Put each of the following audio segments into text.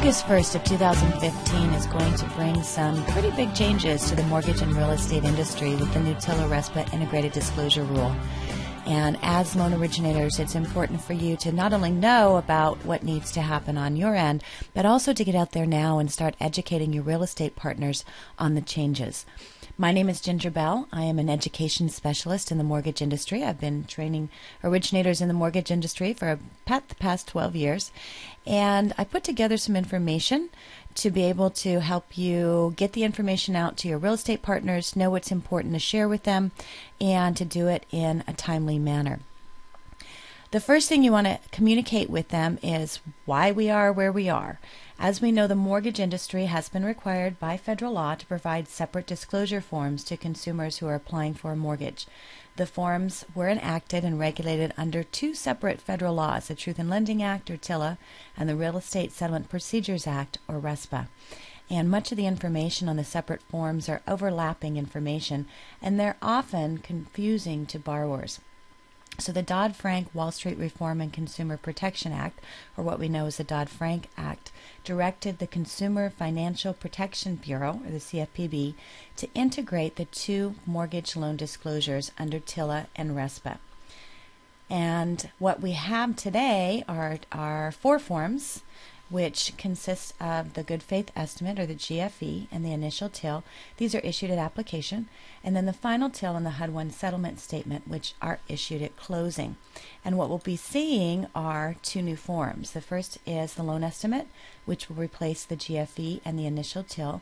August 1st of 2015 is going to bring some pretty big changes to the mortgage and real estate industry with the new TILA RESPA Integrated Disclosure rule. And as loan originators, it's important for you to not only know about what needs to happen on your end, but also to get out there now and start educating your real estate partners on the changes. My name is Ginger Bell. I am an education specialist in the mortgage industry. I've been training originators in the mortgage industry for the past 12 years. And I put together some information to be able to help you get the information out to your real estate partners, know what's important to share with them, and to do it in a timely manner. The first thing you want to communicate with them is why we are where we are. As we know, the mortgage industry has been required by federal law to provide separate disclosure forms to consumers who are applying for a mortgage. The forms were enacted and regulated under two separate federal laws, the Truth in Lending Act, or TILA, and the Real Estate Settlement Procedures Act, or RESPA. And much of the information on the separate forms are overlapping information, and they're often confusing to borrowers. So the Dodd-Frank Wall Street Reform and Consumer Protection Act, or what we know as the Dodd-Frank Act, directed the Consumer Financial Protection Bureau, or the CFPB, to integrate the two mortgage loan disclosures under TILA and RESPA. And what we have today are four forms, which consist of the good faith estimate, or the GFE, and the initial TIL. These are issued at application, and then the final TIL and the HUD-1 settlement statement, which are issued at closing. And what we'll be seeing are two new forms. The first is the loan estimate, which will replace the GFE and the initial TIL,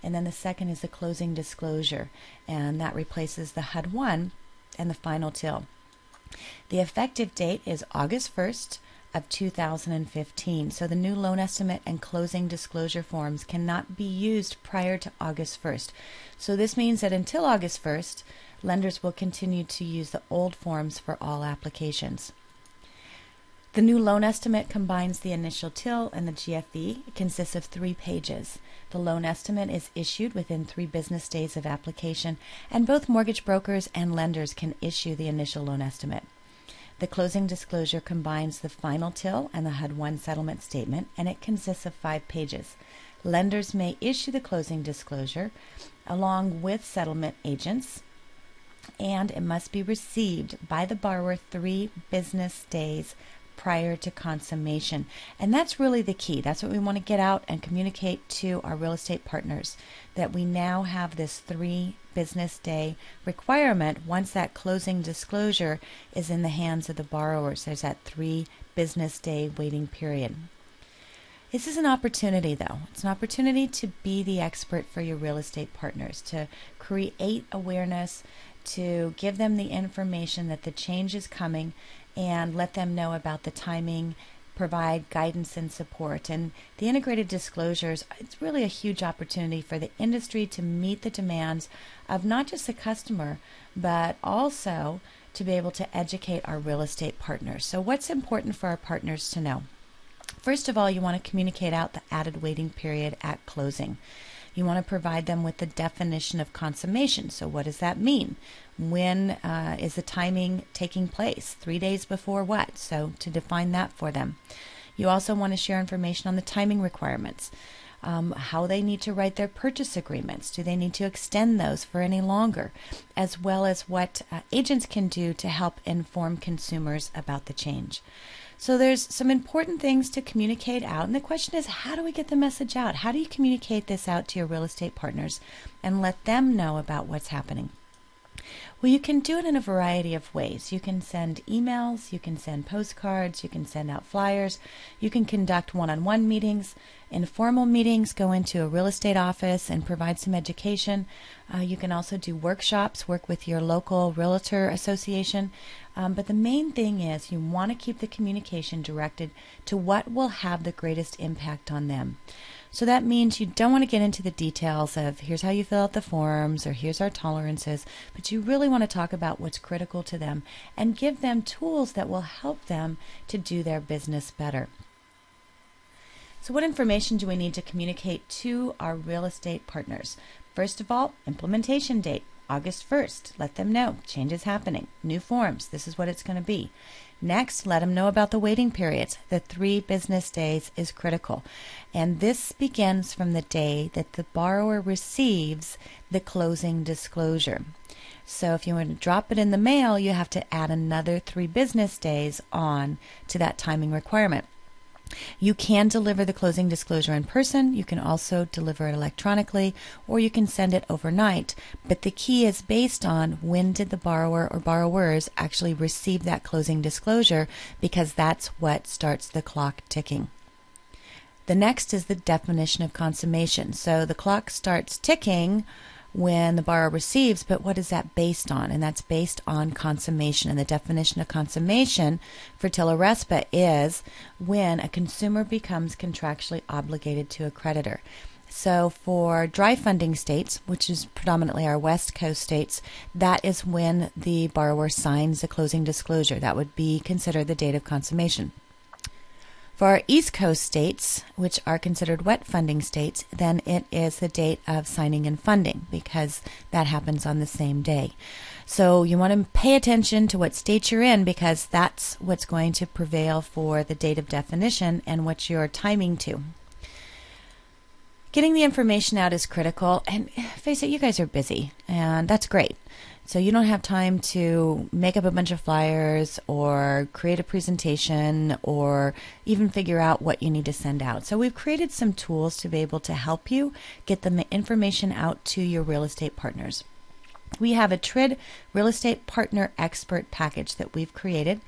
and then the second is the closing disclosure, and that replaces the HUD-1 and the final TIL. The effective date is August 1st of 2015. So the new loan estimate and closing disclosure forms cannot be used prior to August 1st. So this means that until August 1st, lenders will continue to use the old forms for all applications. The new loan estimate combines the initial TIL and the GFE. It consists of 3 pages. The loan estimate is issued within 3 business days of application, and both mortgage brokers and lenders can issue the initial loan estimate. The closing disclosure combines the final TIL and the HUD-1 settlement statement, and it consists of 5 pages. Lenders may issue the closing disclosure along with settlement agents, and it must be received by the borrower 3 business days prior to consummation. And that's really the key. That's what we want to get out and communicate to our real estate partners, that we now have this 3 business day requirement once that closing disclosure is in the hands of the borrowers. There's that 3 business day waiting period. This is an opportunity, though. It's an opportunity to be the expert for your real estate partners, to create awareness, to give them the information that the change is coming, and let them know about the timing, provide guidance and support. And the integrated disclosures, it's really a huge opportunity for the industry to meet the demands of not just the customer, but also to be able to educate our real estate partners. So what's important for our partners to know? First of all, you want to communicate out the added waiting period at closing. You want to provide them with the definition of consummation. So what does that mean? When is the timing taking place? 3 days before what? So to define that for them. You also want to share information on the timing requirements, how they need to write their purchase agreements. Do they need to extend those for any longer? As well as what agents can do to help inform consumers about the change. So there's some important things to communicate out, and the question is, how do we get the message out? How do you communicate this out to your real estate partners and let them know about what's happening? Well, you can do it in a variety of ways. You can send emails, you can send postcards, you can send out flyers, you can conduct one-on-one meetings, informal meetings, go into a real estate office and provide some education. You can also do workshops, work with your local realtor association. But the main thing is you want to keep the communication directed to what will have the greatest impact on them. So that means you don't want to get into the details of here's how you fill out the forms or here's our tolerances, but you really want to talk about what's critical to them and give them tools that will help them to do their business better. So what information do we need to communicate to our real estate partners? First of all, implementation date, August 1st. Let them know change is happening. New forms, this is what it's going to be. Next, let them know about the waiting periods. The 3 business days is critical. And this begins from the day that the borrower receives the closing disclosure. So if you want to drop it in the mail, you have to add another 3 business days on to that timing requirement. You can deliver the closing disclosure in person. You can also deliver it electronically, or you can send it overnight. But the key is based on when did the borrower or borrowers actually receive that closing disclosure, because that's what starts the clock ticking. The next is the definition of consummation. So the clock starts ticking when the borrower receives, but what is that based on? And that's based on consummation. And the definition of consummation for TILA RESPA is when a consumer becomes contractually obligated to a creditor. So for dry funding states, which is predominantly our West Coast states, that is when the borrower signs the closing disclosure. That would be considered the date of consummation. For our East Coast states, which are considered wet funding states, then it is the date of signing and funding, because that happens on the same day. So you want to pay attention to what state you're in, because that's what's going to prevail for the date of definition and what you're timing to. Getting the information out is critical, and face it, you guys are busy, and that's great. So you don't have time to make up a bunch of flyers or create a presentation or even figure out what you need to send out. So we've created some tools to be able to help you get the information out to your real estate partners. We have a TRID Real Estate Partner Expert package that we've created,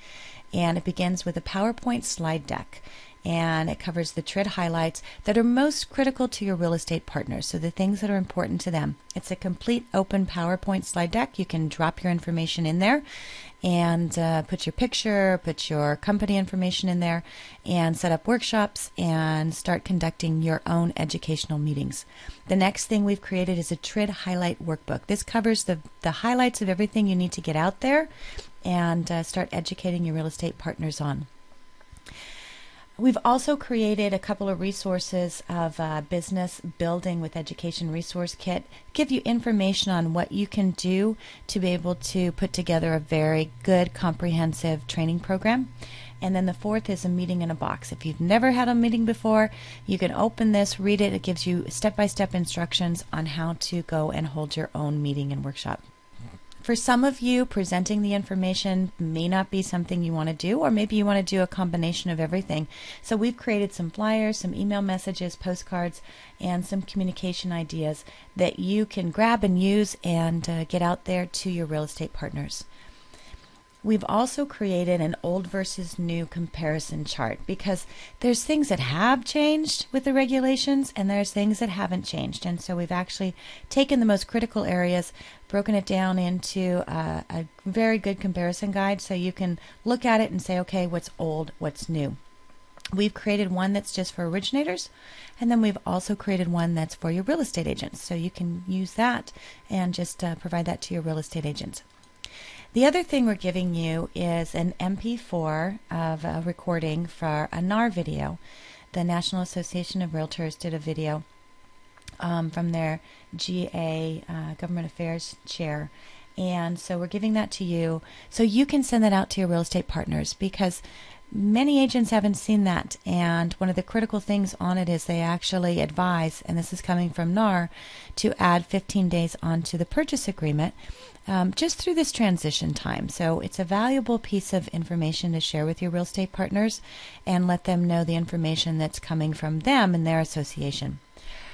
and it begins with a PowerPoint slide deck. And it covers the TRID highlights that are most critical to your real estate partners, so the things that are important to them. It's a complete open PowerPoint slide deck. You can drop your information in there and put your picture, put your company information in there, and set up workshops and start conducting your own educational meetings. The next thing we've created is a TRID highlight workbook. This covers the highlights of everything you need to get out there and start educating your real estate partners on. We've also created a couple of resources of business building with education resource kit, give you information on what you can do to be able to put together a very good comprehensive training program. And then the fourth is a meeting in a box. If you've never had a meeting before, you can open this, read it. It gives you step-by-step instructions on how to go and hold your own meeting and workshop. For some of you, presenting the information may not be something you want to do, or maybe you want to do a combination of everything. So we've created some flyers, some email messages, postcards, and some communication ideas that you can grab and use and get out there to your real estate partners. We've also created an old versus new comparison chart, because there's things that have changed with the regulations and there's things that haven't changed. And so we've actually taken the most critical areas, broken it down into a very good comparison guide, so you can look at it and say, okay, what's old, what's new. We've created one that's just for originators, and then we've also created one that's for your real estate agents. So you can use that and just provide that to your real estate agents. The other thing we're giving you is an MP4 of a recording for a NAR video. The National Association of Realtors did a video from their GA Government Affairs chair. And so we're giving that to you so you can send that out to your real estate partners, because many agents haven't seen that. And one of the critical things on it is they actually advise, and this is coming from NAR, to add 15 days onto the purchase agreement just through this transition time. So it's a valuable piece of information to share with your real estate partners and let them know the information that's coming from them and their association.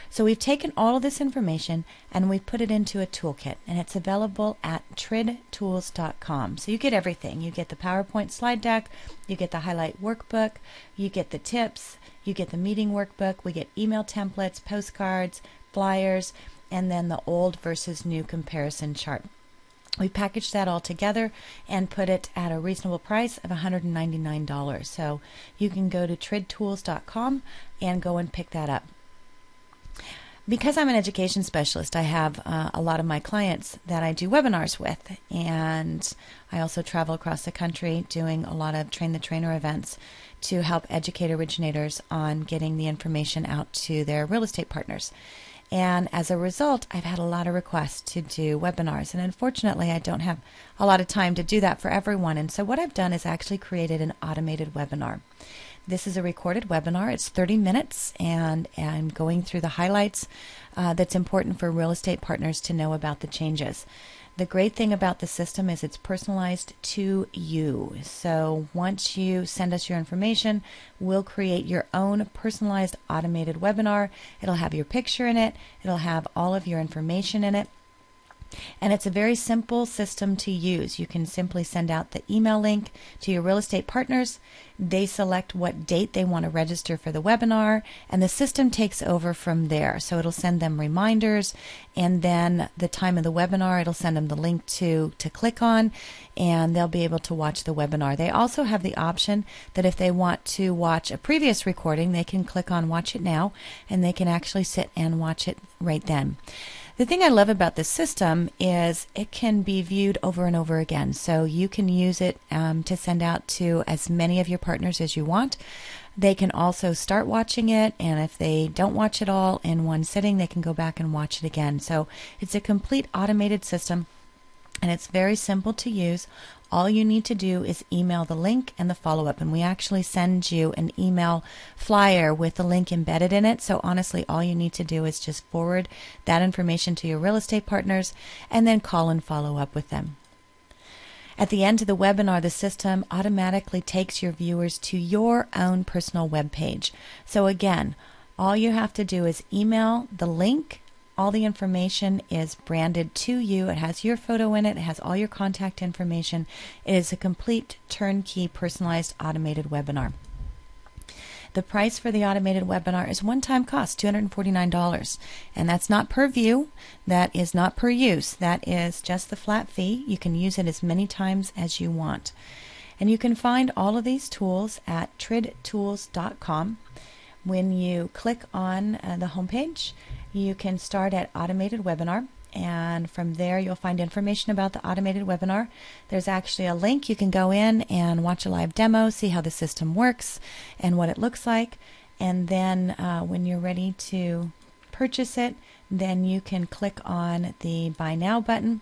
So we've taken all of this information and we've put it into a toolkit, and it's available at tridtools.com. So you get everything. You get the PowerPoint slide deck, you get the highlight workbook, you get the tips, you get the meeting workbook, we get email templates, postcards, flyers, and then the old versus new comparison chart. We packaged that all together and put it at a reasonable price of $199. So you can go to tridtools.com and go and pick that up. Because I'm an education specialist, I have a lot of my clients that I do webinars with, and I also travel across the country doing a lot of Train the Trainer events to help educate originators on getting the information out to their real estate partners. And as a result, I've had a lot of requests to do webinars. And unfortunately, I don't have a lot of time to do that for everyone. And so what I've done is actually created an automated webinar. This is a recorded webinar. It's 30 minutes, and I'm going through the highlights that's important for real estate partners to know about the changes. The great thing about the system is it's personalized to you. So once you send us your information, we'll create your own personalized automated webinar. It'll have your picture in it. It'll have all of your information in it. And it's a very simple system to use. You can simply send out the email link to your real estate partners. They select what date they want to register for the webinar, and the system takes over from there. So it'll send them reminders, and then the time of the webinar, it'll send them the link to click on, and they'll be able to watch the webinar. They also have the option that if they want to watch a previous recording, they can click on Watch It Now, and they can actually sit and watch it right then. The thing I love about this system is it can be viewed over and over again. So you can use it to send out to as many of your partners as you want. They can also start watching it, and if they don't watch it all in one sitting, they can go back and watch it again. So it's a complete automated system, and it's very simple to use. All you need to do is email the link and the follow-up, and we actually send you an email flyer with the link embedded in it. So honestly, all you need to do is just forward that information to your real estate partners and then call and follow up with them. At the end of the webinar, the system automatically takes your viewers to your own personal web page. So again, all you have to do is email the link. All the information is branded to you. It has your photo in it. It has all your contact information. It is a complete turnkey personalized automated webinar. The price for the automated webinar is one-time cost, $249. And that's not per view. That is not per use. That is just the flat fee. You can use it as many times as you want. And you can find all of these tools at tridtools.com. When you click on the homepage, you can start at automated webinar, and from there you'll find information about the automated webinar. There's actually a link. You can go in and watch a live demo, see how the system works and what it looks like, and then when you're ready to purchase it, then you can click on the Buy Now button,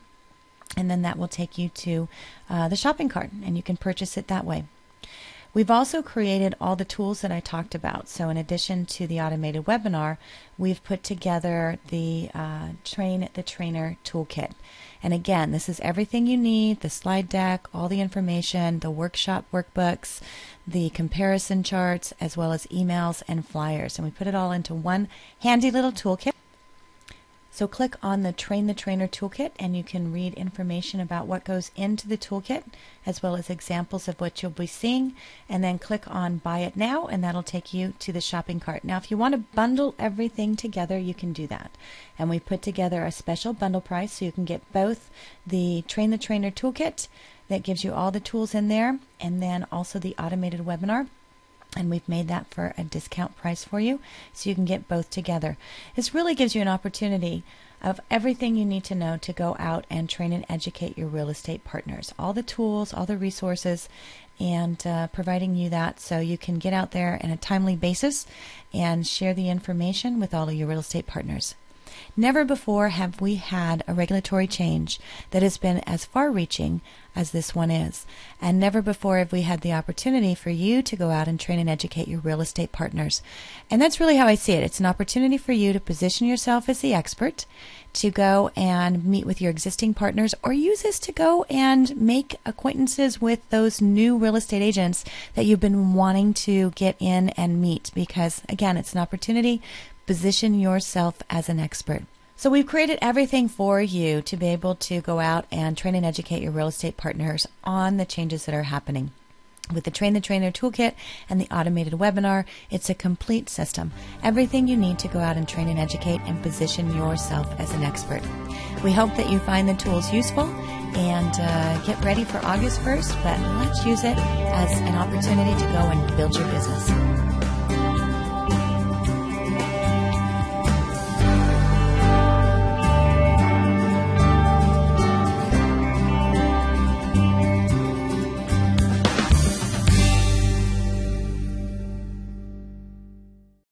and then that will take you to the shopping cart, and you can purchase it that way. We've also created all the tools that I talked about. So in addition to the automated webinar, we've put together the Train the Trainer toolkit. And again, this is everything you need: the slide deck, all the information, the workshop workbooks, the comparison charts, as well as emails and flyers. And we put it all into one handy little toolkit. So click on the Train the Trainer toolkit, and you can read information about what goes into the toolkit, as well as examples of what you'll be seeing, and then click on Buy It Now, and that'll take you to the shopping cart. Now, if you want to bundle everything together, you can do that. And we put together a special bundle price, so you can get both the Train the Trainer toolkit that gives you all the tools in there, and then also the automated webinar. And we've made that for a discount price for you, so you can get both together. This really gives you an opportunity of everything you need to know to go out and train and educate your real estate partners. All the tools, all the resources, and providing you that so you can get out there on a timely basis and share the information with all of your real estate partners. Never before have we had a regulatory change that has been as far-reaching as this one is. And never before have we had the opportunity for you to go out and train and educate your real estate partners. And that's really how I see it. It's an opportunity for you to position yourself as the expert, to go and meet with your existing partners, or use this to go and make acquaintances with those new real estate agents that you've been wanting to get in and meet. Because, again, it's an opportunity. Position yourself as an expert. So we've created everything for you to be able to go out and train and educate your real estate partners on the changes that are happening. With the Train the Trainer toolkit and the automated webinar, it's a complete system. Everything you need to go out and train and educate and position yourself as an expert. We hope that you find the tools useful and get ready for August 1st, but let's use it as an opportunity to go and build your business.